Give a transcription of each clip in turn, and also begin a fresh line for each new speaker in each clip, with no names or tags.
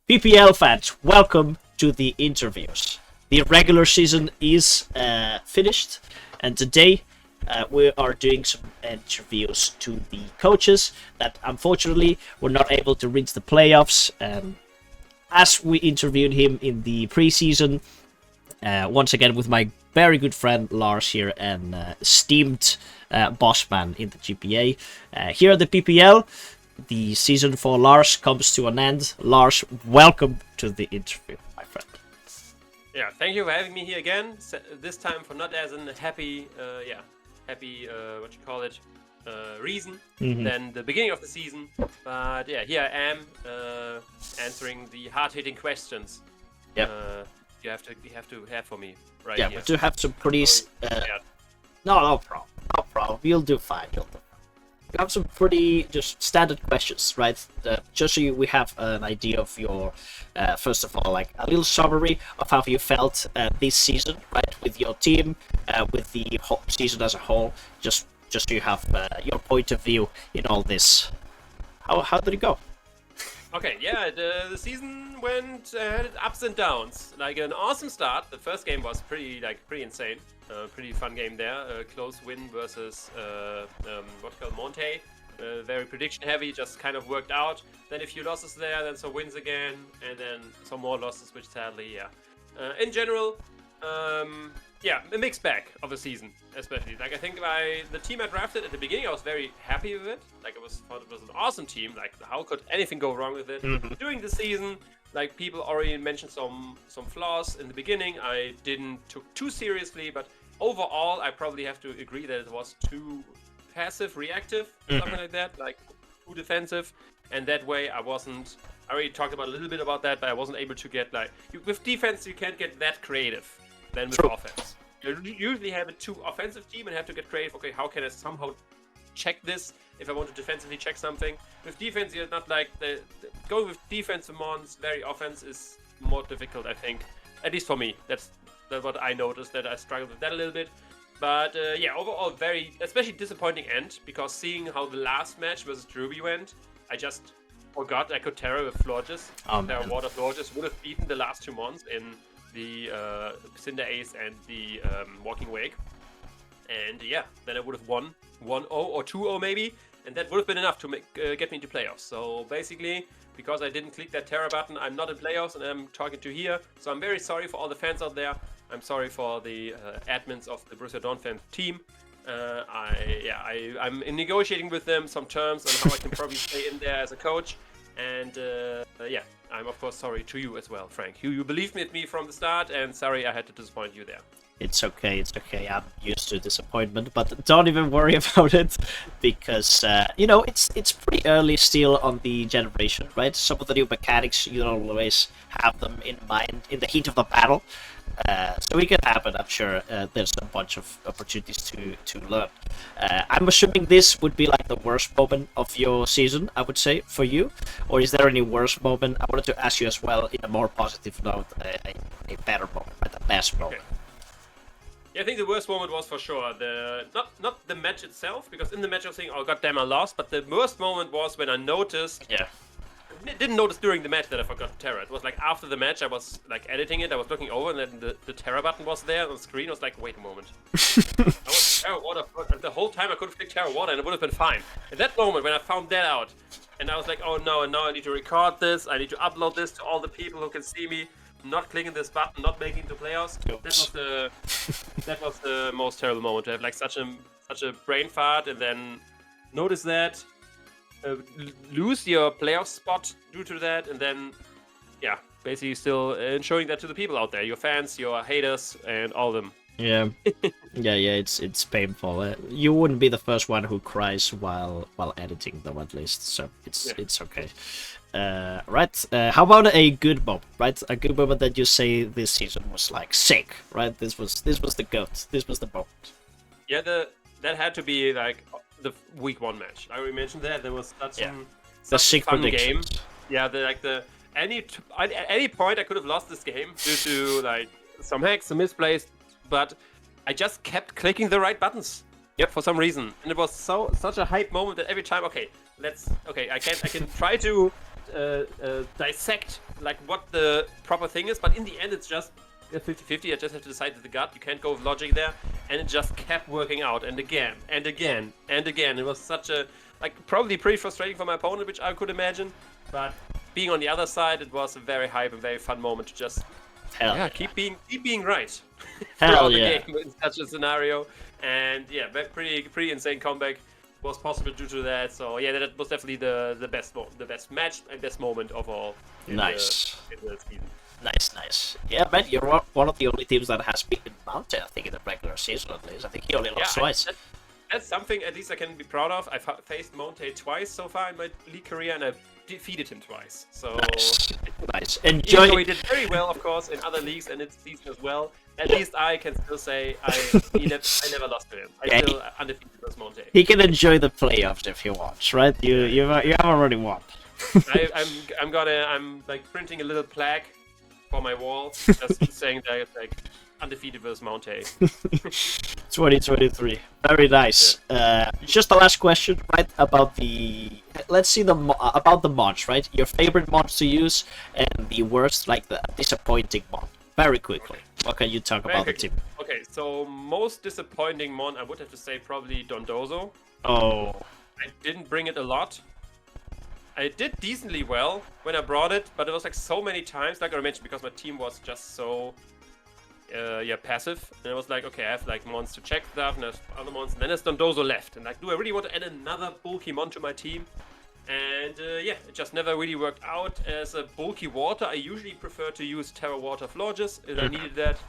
PPL fans, welcome to the interviews. The regular season is finished, and today we are doing some interviews to the coaches that unfortunately were not able to reach the playoffs. As we interviewed him in the preseason, once again with my very good friend Lars here and esteemed boss man in the GPA. Here at the PPL, the season for Lars comes to an end. Lars, welcome to the interview, my friend.
Yeah, thank you for having me here again. This time for not as a happy, what you call it, reason than the beginning of the season. But yeah, here I am answering the hard-hitting questions.
Yep.
You have to have for me right
Yeah,
here.
we do have some pretty. No problem. No problem. You'll do fine. You have some pretty just standard questions, right? Just so we have an idea of your, first of all, like a little summary of how you felt this season, right, with your team, with the whole season as a whole. Just so you have your point of view in all this. How did it go?
Okay, yeah, the season went had ups and downs. Like an awesome start. The first game was pretty insane. Pretty fun game there. Close win versus Monte. Very prediction heavy, just kind of worked out. Then a few losses there, then some wins again, and then some more losses, which sadly, yeah. In general, a mixed bag of a season, especially. Like I think the team I drafted at the beginning, I was very happy with it. Like thought it was an awesome team. Like how could anything go wrong with it? During the season, like people already mentioned some flaws in the beginning. I didn't took too seriously, but overall, I probably have to agree that it was too passive, reactive, something like that. Like too defensive, and that way I already talked about a little bit about that, but I wasn't able to get with defense you can't get that creative than with offense. You usually have a too offensive team and have to get creative. Okay, how can I somehow check this if I want to defensively check something? With defense, you're not like going with defensive mons. Very offense is more difficult, I think. At least for me, that's what I noticed, that I struggled with that a little bit. But overall, very especially disappointing end, because seeing how the last match versus Druby went, I just forgot I could Terra with Florges. Terra Water Florges would have beaten the last 2 months in the Cinder Ace and the Walking Wake. And yeah, then I would have won 1-0 or 2-0 maybe, and that would have been enough to get me into playoffs. So basically, because I didn't click that Terra button, I'm not in playoffs, and I'm talking to here. So I'm very sorry for all the fans out there. I'm sorry for the admins of the Borussia Dortmund team. I'm negotiating with them some terms on how I can probably stay in there as a coach. And I'm of course sorry to you as well, Frank. You believed with me from the start, and sorry I had to disappoint you there.
It's okay. I'm used to disappointment, but don't even worry about it, because it's pretty early still on the generation, right? Some of the new mechanics, you don't always have them in mind in the heat of the battle. So it can happen, I'm sure. There's a bunch of opportunities to learn. I'm assuming this would be like the worst moment of your season, I would say, for you. Or is there any worst moment? I wanted to ask you as well, in a more positive note, a better moment, right? The best moment.
Okay. Yeah, I think the worst moment was for sure not the match itself, because in the match I was saying, oh goddamn, I lost. But the worst moment was when I noticed. Yeah. Didn't notice during the match that I forgot Terra. It was like after the match, I was like editing it, I was looking over, and then the Terra button was there on the screen. I was like, wait a moment. I was Terra Water. The whole time I could have clicked Terra Water and it would have been fine. At that moment, when I found that out, and I was like, oh no, and now I need to record this, I need to upload this to all the people who can see me not clicking this button, not making the playoffs. That was the most terrible moment, to have like such a brain fart and then notice that. Lose your playoff spot due to that, and then basically still showing that to the people out there, your fans, your haters, and all of them.
Yeah. It's painful. You wouldn't be the first one who cries while editing, though, at least, so it's okay. Right, how about a good moment, right? A good moment that you say this season was like sick, right? This was the GOAT. This was the moment.
Yeah, that had to be like the week 1 match. I already mentioned that there was such a fun game. Yeah, at any point I could have lost this game due to like some hacks, some misplays, but I just kept clicking the right buttons. Yep, for some reason, and it was such a hype moment that every time, I can try to dissect like what the proper thing is, but in the end it's just a 50-50. I just have to decide with the gut. You can't go with logic there, and it just kept working out, and again and again and again. It was such a probably pretty frustrating for my opponent, which I could imagine, but being on the other side, it was a very hype and very fun moment to just keep being right throughout the game in such a scenario. And yeah, pretty insane comeback was possible due to that. So yeah, that was definitely the best match and best moment of all. In the season.
Nice. Yeah, man, you're one of the only teams that has beaten Mountain, I think, in the regular season at least. I think he only lost twice.
That's something at least I can be proud of. I've faced Monte twice so far in my league career, and I've defeated him twice. So
nice.
Enjoy. Even though he did very well, of course, in other leagues and its season as well. At least I can still say I never lost to him. I still undefeated as Monte.
He can enjoy the playoffs if he wants, right? You have already won.
I'm like printing a little plaque for my wall, just saying that like undefeated versus Monte.
2023. Very nice.
Yeah.
Just the last question, right? About let's see about the mods, right? Your favorite mods to use and the worst, like the disappointing mod. Very quickly. What can you talk about the team?
Okay, so most disappointing mod, I would have to say probably Dondozo.
Oh.
I didn't bring it a lot. I did decently well when I brought it, but it was like so many times, like I mentioned, because my team was just so passive. And I was like, okay, I have like mons to check stuff, and there's other mons, and then there's Dondozo left. And like, do I really want to add another bulky mon to my team? And it just never really worked out. As a bulky water, I usually prefer to use Terra Water Florges if I needed that,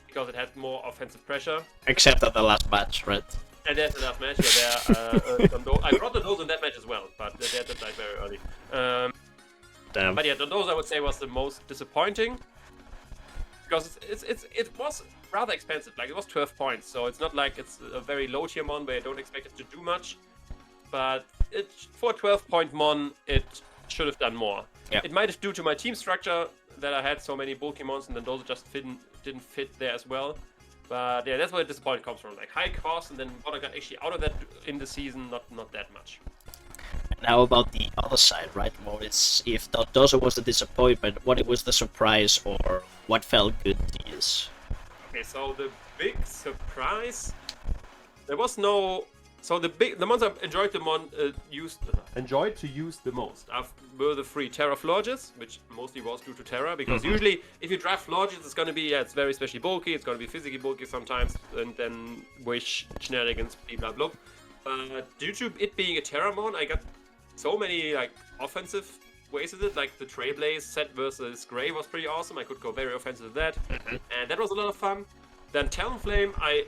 because it had more offensive pressure.
Except at the last match, right?
And that's the last match. I brought Dondozo in that match as well, but they had died very early.
Damn.
But yeah, Dondozo I would say was the most disappointing, because it was rather expensive. Like, it was 12 points, so it's not like it's a very low tier mon where I don't expect it to do much. But for a 12-point mon, it should have done more.
Yep.
It might have due to my team structure that I had so many bulky mons, and Dondozo just didn't fit there as well. But yeah, that's where the disappointment comes from. Like, high cost, and then what I got actually out of that in the season, not that much.
Now about the other side, right? Well, it's if Dondozo was the disappointment, what was the surprise, or what felt good to use? Okay,
so the big surprise, there was no. So the ones I enjoyed to use the most were the free Terra Florges, which mostly was due to Terra, because usually if you draft Florges, it's gonna be it's very especially bulky, it's gonna be physically bulky sometimes, and then wish shenanigans, blah blah blah. But due to it being a Terra mon, I got so many like offensive ways with it, like the Trailblaze set versus Grey was pretty awesome. I could go very offensive with that, and that was a lot of fun. Then Talonflame, I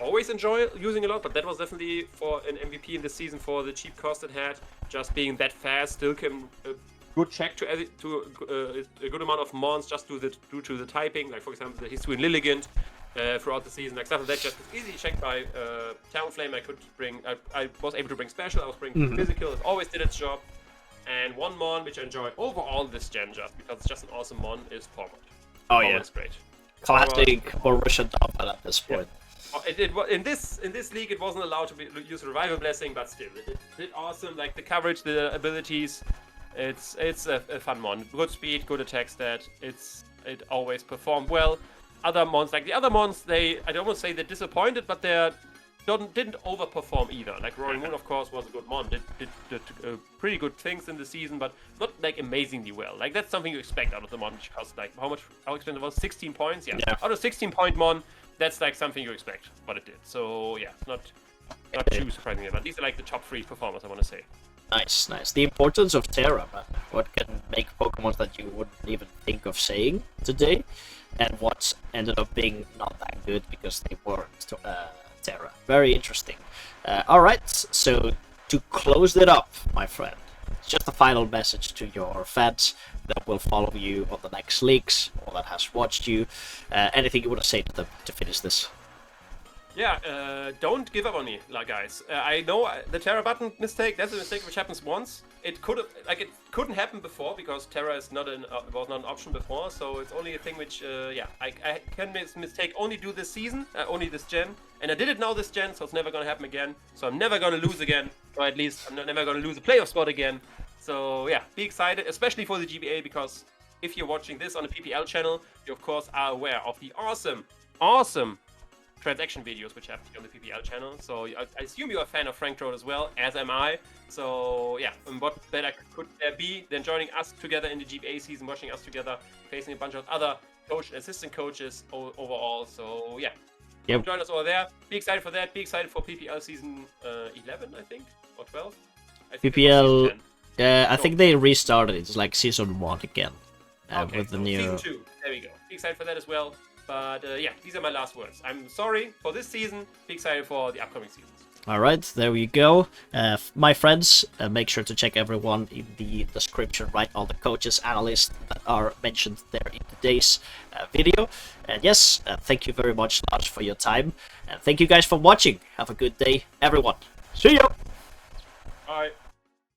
always enjoy using a lot, but that was definitely for an MVP in this season for the cheap cost it had. Just being that fast, still can good check to a good amount of mons just due to the typing. Like, for example, the Hisuian Lilligant throughout the season, like stuff like that. Just easily checked by Talonflame. I was able to bring special. I was bringing physical. It always did its job. And one mon which I enjoy overall this gen, just because it's just an awesome mon, is Pormod.
Oh yeah,
it's great.
Classic Borussia Dortmund at this point.
Yeah. In this league, it wasn't allowed to use Revival Blessing, but still, it did awesome. Like the coverage, the abilities, it's a fun mon. Good speed, good attack stat. It always performed well. Other mons, like the other mons, I don't want to say they're disappointed, but they didn't overperform either. Like Roaring Moon, of course, was a good mon. Did pretty good things in the season, but not like amazingly well. Like that's something you expect out of the mon, because like how expensive was 16 points? Yeah. Out of 16-point mon. That's like something you expect what it did. So yeah, not too surprising, but these are like the top 3 performers I want to say.
Nice. The importance of Terra, man. What can make Pokemon that you wouldn't even think of saying today, and what ended up being not that good because they weren't Terra. Very interesting. All right, so to close it up, my friend, just a final message to your fans that will follow you on the next leagues, or that has watched you. Anything you want to say to them to finish this?
Yeah, don't give up on me, guys. I know the Terra button mistake. That's a mistake which happens once. It couldn't happen before because Terra is was not an option before. So it's only a thing which I can mistake only do this season, only this gen, and I did it now this gen, so it's never gonna happen again. So I'm never gonna lose again, or at least I'm never gonna lose a playoff spot again. So yeah, be excited, especially for the GBA, because if you're watching this on the PPL channel, you of course are aware of the awesome transaction videos which happen on the PPL channel. So I assume you're a fan of FranCTrode as well, as am I. So yeah, and what better could there be than joining us together in the GBA season, watching us together, facing a bunch of other coach and assistant coaches overall. So yeah,
Yep.
join us over there. Be excited for that. Be excited for PPL season 11, I think, or 12. I think it was
PPL.
season 10.
I think they restarted it. It's like season 1 again.
Okay,
With the
so
new.
season 2. There we go. Be excited for that as well. But yeah, these are my last words. I'm sorry for this season. Be excited for the upcoming seasons.
Alright, there we go. My friends, make sure to check everyone in the description, right? All the coaches, analysts that are mentioned there in today's video. And yes, thank you very much, Lars, for your time. And thank you guys for watching. Have a good day, everyone. See you!
Bye.